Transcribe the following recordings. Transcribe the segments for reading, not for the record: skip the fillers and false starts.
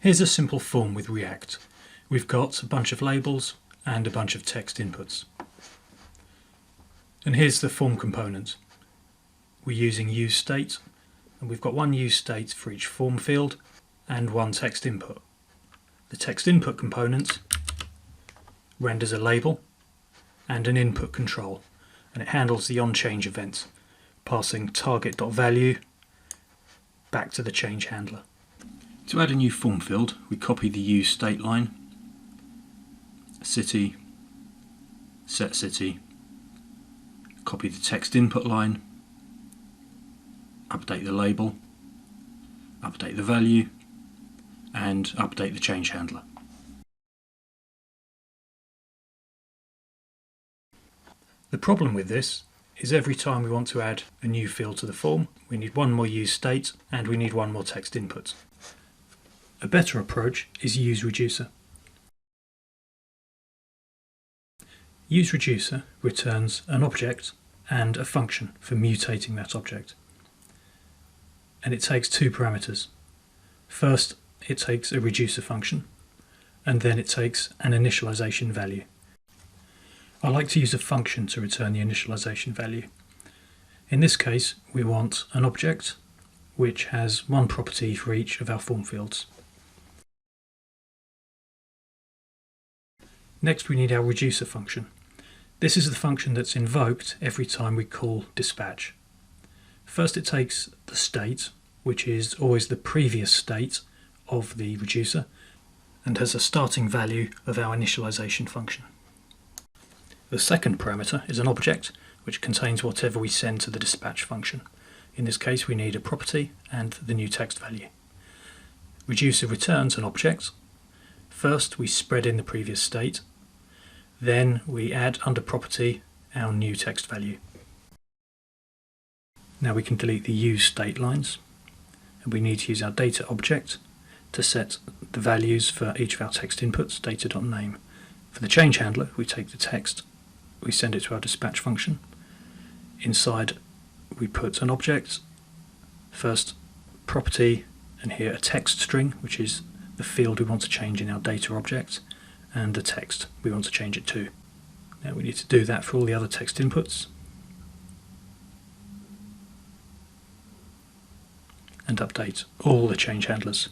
Here's a simple form with React. We've got a bunch of labels and a bunch of text inputs. And here's the form component. We're using useState, and we've got one useState for each form field and one text input. The text input component renders a label and an input control, and it handles the onChange event, passing target.value back to the change handler. To add a new form field, we copy the useState line, city, set city, copy the text input line, update the label, update the value, and update the change handler. The problem with this is every time we want to add a new field to the form, we need one more useState and we need one more text input. A better approach is useReducer. useReducer returns an object and a function for mutating that object. And it takes two parameters. First, it takes a reducer function, and then it takes an initialization value. I like to use a function to return the initialization value. In this case, we want an object which has one property for each of our form fields. Next, we need our reducer function. This is the function that's invoked every time we call dispatch. First, it takes the state, which is always the previous state of the reducer, and has a starting value of our initialization function. The second parameter is an object which contains whatever we send to the dispatch function. In this case, we need a property and the new text value. Reducer returns an object. First, we spread in the previous state. Then we add under property our new text value. Now we can delete the useState lines, and we need to use our data object to set the values for each of our text inputs, data.name. For the change handler, we take the text, we send it to our dispatch function. Inside, we put an object, first property, and here a text string, which is the field we want to change in our data object, and the text we want to change it to. Now we need to do that for all the other text inputs, and update all the change handlers.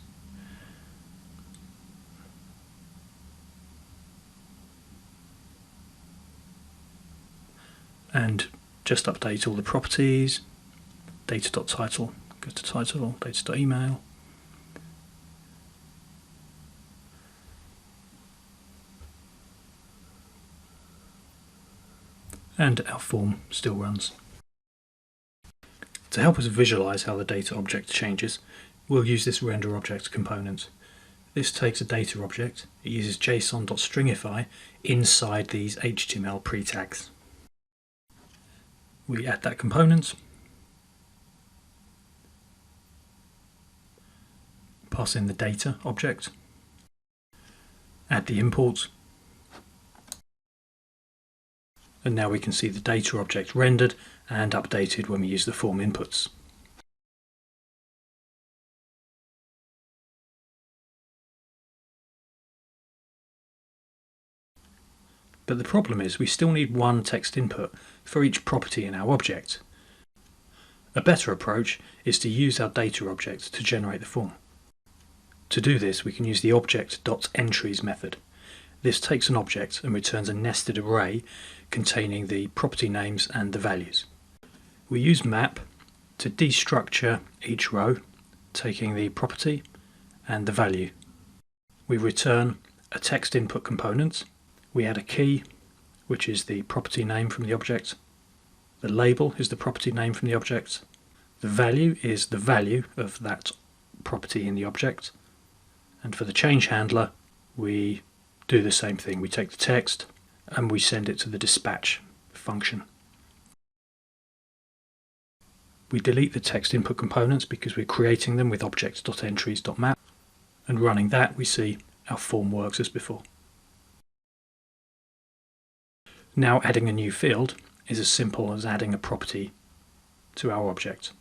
And just update all the properties. Data.title goes to title, data.email. And our form still runs. To help us visualize how the data object changes, we'll use this render object component. This takes a data object, it uses json.stringify inside these HTML pre-tags. We add that component, pass in the data object, add the import, and now we can see the data object rendered and updated when we use the form inputs. But the problem is we still need one text input for each property in our object. A better approach is to use our data object to generate the form. To do this, we can use the object.entries method. This takes an object and returns a nested array containing the property names and the values. We use map to destructure each row, taking the property and the value. We return a text input component. We add a key, which is the property name from the object. The label is the property name from the object. The value is the value of that property in the object. And for the change handler, we do the same thing. We take the text and we send it to the dispatch function. We delete the text input components because we're creating them with object.entries.map, and running that we see our form works as before. Now adding a new field is as simple as adding a property to our object.